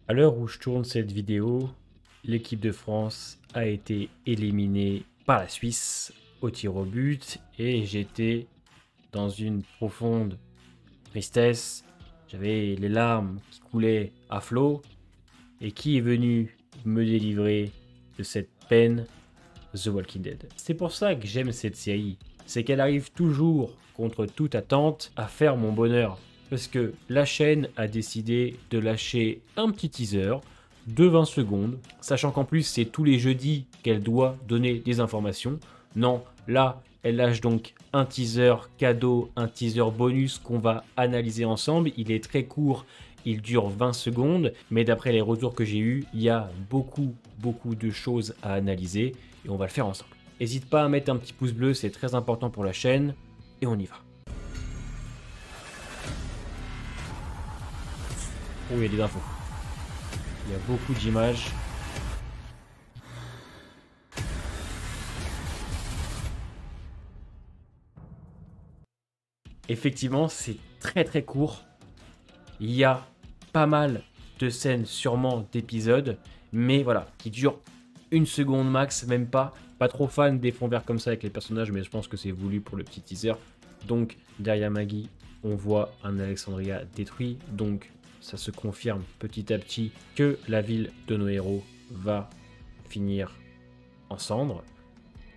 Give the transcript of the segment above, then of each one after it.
À l'heure où je tourne cette vidéo, l'équipe de France a été éliminée par la Suisse au tir au but et j'étais dans une profonde tristesse. J'avais les larmes qui coulaient à flot. Et qui est venu me délivrer de cette peine? The Walking Dead. C'est pour ça que j'aime cette série. C'est qu'elle arrive toujours, contre toute attente, à faire mon bonheur. Parce que la chaîne a décidé de lâcher un petit teaser de 20 secondes, sachant qu'en plus c'est tous les jeudis qu'elle doit donner des informations. Non, là, elle lâche donc un teaser cadeau, un teaser bonus qu'on va analyser ensemble. Il est très court, il dure 20 secondes, mais d'après les retours que j'ai eus, il y a beaucoup de choses à analyser et on va le faire ensemble. N'hésite pas à mettre un petit pouce bleu, c'est très important pour la chaîne, et on y va. Oh, il y a des infos. Il y a beaucoup d'images. Effectivement, c'est très court. Il y a pas mal de scènes, sûrement d'épisodes, mais voilà, qui durent une seconde max, même pas. Pas trop fan des fonds verts comme ça avec les personnages, mais je pense que c'est voulu pour le petit teaser. Donc, derrière Maggie, on voit un Alexandria détruit. Donc, ça se confirme petit à petit que la ville de nos héros va finir en cendres.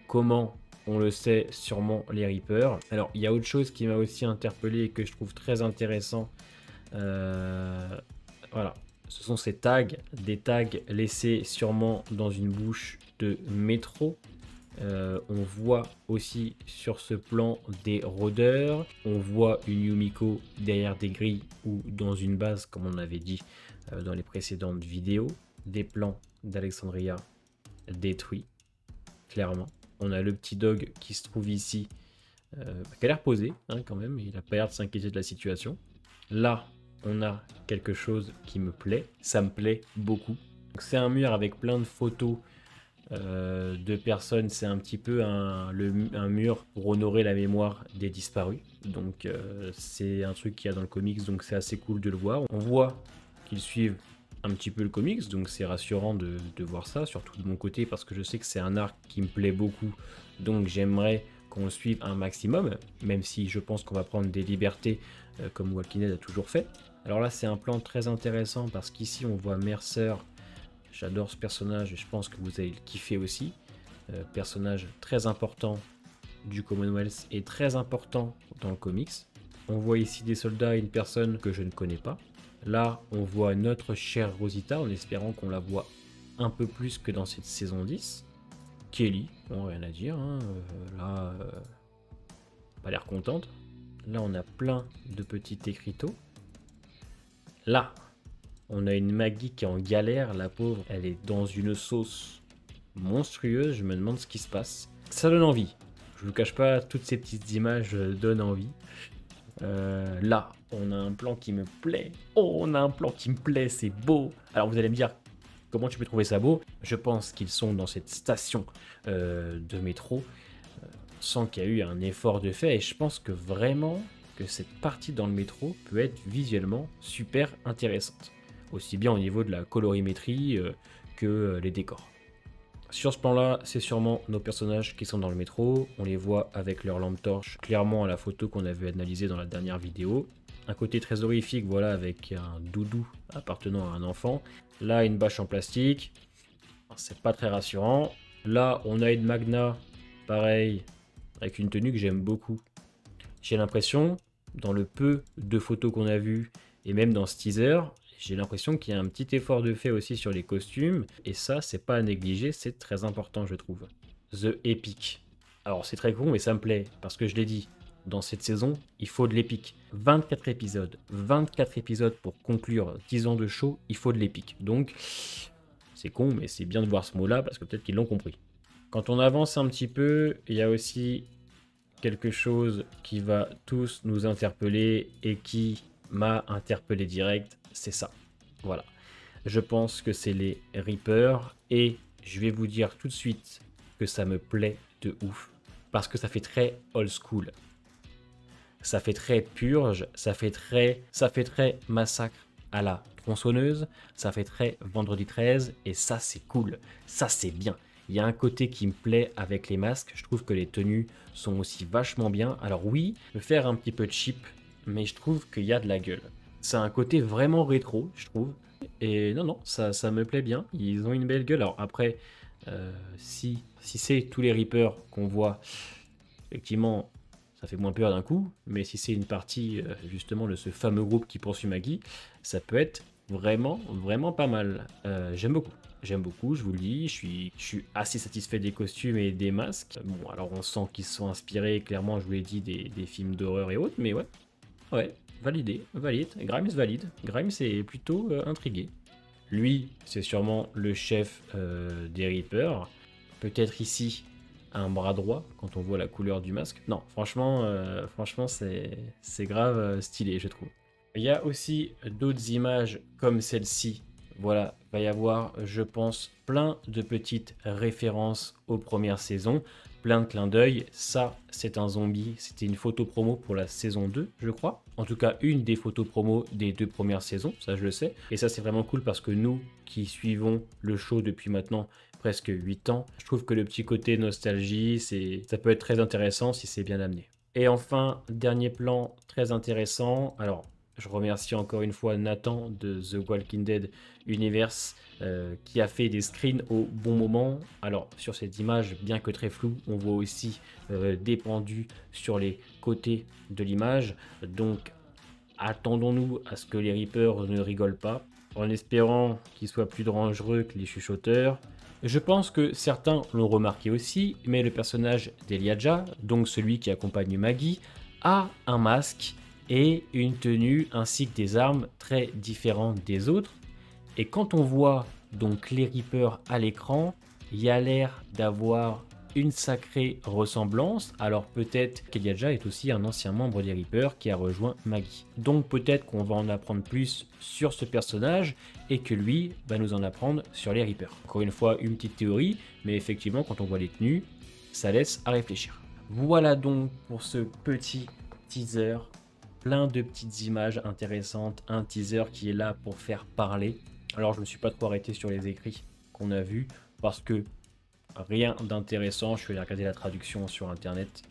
Comment? On le sait, sûrement les Reapers. Alors, il y a autre chose qui m'a aussi interpellé et que je trouve très intéressant. Voilà, ce sont ces tags, des tags laissés sûrement dans une bouche de métro. On voit aussi sur ce plan des rôdeurs. On voit une Yumiko derrière des grilles ou dans une base, comme on avait dit dans les précédentes vidéos. Des plans d'Alexandria détruits, clairement. On a le petit dog qui se trouve ici, qui a l'air posé hein, quand même. Il n'a pas l'air de s'inquiéter de la situation. Là, on a quelque chose qui me plaît. Ça me plaît beaucoup. C'est un mur avec plein de photos de personnes. C'est un petit peu un mur pour honorer la mémoire des disparus. Donc c'est un truc qu'il y a dans le comics, donc c'est assez cool de le voir. On voit qu'ils suivent un petit peu le comics, donc c'est rassurant de voir ça, surtout de mon côté, parce que je sais que c'est un arc qui me plaît beaucoup. Donc j'aimerais qu'on le suive un maximum, même si je pense qu'on va prendre des libertés comme Walking Dead a toujours fait. Alors là, c'est un plan très intéressant parce qu'ici, on voit Mercer. J'adore ce personnage et je pense que vous allez le kiffer aussi. Personnage très important du Commonwealth et très important dans le comics. On voit ici des soldats et une personne que je ne connais pas. Là, on voit notre chère Rosita en espérant qu'on la voit un peu plus que dans cette saison 10. Kelly, bon, rien à dire. Hein. Là, pas l'air contente. Là, on a plein de petits écriteaux. Là, on a une Maggie qui est en galère, la pauvre. Elle est dans une sauce monstrueuse. Je me demande ce qui se passe. Ça donne envie. Je vous cache pas, toutes ces petites images donnent envie. Là, on a un plan qui me plaît. Oh, on a un plan qui me plaît, c'est beau. Alors, vous allez me dire, comment tu peux trouver ça beau? Je pense qu'ils sont dans cette station de métro. Sans qu'il y ait eu un effort de fait. Et je pense que vraiment que cette partie dans le métro peut être visuellement super intéressante. Aussi bien au niveau de la colorimétrie que les décors. Sur ce plan-là, c'est sûrement nos personnages qui sont dans le métro. On les voit avec leur lampe torche, clairement à la photo qu'on avait analysée dans la dernière vidéo. Un côté très horrifique, voilà, avec un doudou appartenant à un enfant. Là, une bâche en plastique. C'est pas très rassurant. Là, on a une Magna, pareil, avec une tenue que j'aime beaucoup. J'ai l'impression, dans le peu de photos qu'on a vues, et même dans ce teaser, j'ai l'impression qu'il y a un petit effort de fait aussi sur les costumes, et ça, c'est pas à négliger, c'est très important, je trouve. The Epic. Alors, c'est très con, mais ça me plaît, parce que je l'ai dit, dans cette saison, il faut de l'épique. 24 épisodes. 24 épisodes pour conclure 10 ans de show, il faut de l'épique. Donc, c'est con, mais c'est bien de voir ce mot-là, parce que peut-être qu'ils l'ont compris. Quand on avance un petit peu, il y a aussi quelque chose qui va tous nous interpeller et qui m'a interpellé direct, c'est ça. Voilà. Je pense que c'est les Reapers et je vais vous dire tout de suite que ça me plaît de ouf parce que ça fait très old school. Ça fait très purge, ça fait très massacre à la tronçonneuse, ça fait très vendredi 13 et ça c'est cool, ça c'est bien. Il y a un côté qui me plaît avec les masques, je trouve que les tenues sont aussi vachement bien. Alors oui, je peux faire un petit peu cheap, mais je trouve qu'il y a de la gueule. C'est un côté vraiment rétro, je trouve. Et non, ça me plaît bien, ils ont une belle gueule. Alors après, si c'est tous les Reapers qu'on voit, effectivement, ça fait moins peur d'un coup, mais si c'est une partie justement de ce fameux groupe qui poursuit Maggie, ça peut être vraiment pas mal. J'aime beaucoup, je vous le dis, je suis assez satisfait des costumes et des masques. Bon, alors on sent qu'ils sont inspirés, clairement, je vous l'ai dit, des films d'horreur et autres, mais ouais, validé, valide. Grimes valide. Grimes est plutôt intrigué. Lui, c'est sûrement le chef des Reapers. Peut-être ici un bras droit quand on voit la couleur du masque. Non, franchement c'est grave stylé, je trouve. Il y a aussi d'autres images comme celle-ci. Voilà, il va y avoir, je pense, plein de petites références aux premières saisons, plein de clins d'œil. Ça, c'est un zombie, c'était une photo promo pour la saison 2, je crois. En tout cas, une des photos promo des 2 premières saisons, ça je le sais. Et ça, c'est vraiment cool parce que nous, qui suivons le show depuis maintenant presque 8 ans, je trouve que le petit côté nostalgie, ça peut être très intéressant si c'est bien amené. Et enfin, dernier plan très intéressant. Alors, je remercie encore une fois Nathan de The Walking Dead Universe qui a fait des screens au bon moment. Alors sur cette image, bien que très floue, on voit aussi des pendus sur les côtés de l'image. Donc attendons-nous à ce que les Reapers ne rigolent pas, en espérant qu'ils soient plus dangereux que les chuchoteurs. Je pense que certains l'ont remarqué aussi, mais le personnage d'Eliadja, donc celui qui accompagne Maggie, a un masque et une tenue ainsi que des armes très différentes des autres. Et quand on voit donc les Reapers à l'écran, il y a l'air d'avoir une sacrée ressemblance. Alors peut-être qu'Eliadja est aussi un ancien membre des Reapers qui a rejoint Maggie. Donc peut-être qu'on va en apprendre plus sur ce personnage et que lui va nous en apprendre sur les Reapers. Encore une fois, une petite théorie, mais effectivement quand on voit les tenues, ça laisse à réfléchir. Voilà donc pour ce petit teaser. Plein de petites images intéressantes, un teaser qui est là pour faire parler. Alors je me suis pas trop arrêté sur les écrits qu'on a vus parce que rien d'intéressant, je suis allé regarder la traduction sur internet.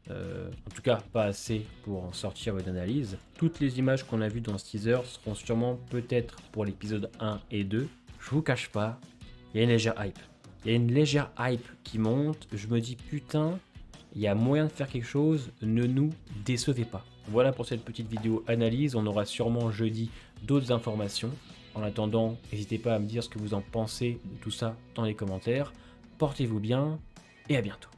En tout cas pas assez pour en sortir une analyse. Toutes les images qu'on a vues dans ce teaser seront sûrement peut-être pour l'épisode 1 et 2. Je vous cache pas, il y a une légère hype. Il y a une légère hype qui monte, je me dis putain, il y a moyen de faire quelque chose, ne nous décevez pas. Voilà pour cette petite vidéo analyse, on aura sûrement jeudi d'autres informations. En attendant, n'hésitez pas à me dire ce que vous en pensez de tout ça dans les commentaires. Portez-vous bien et à bientôt.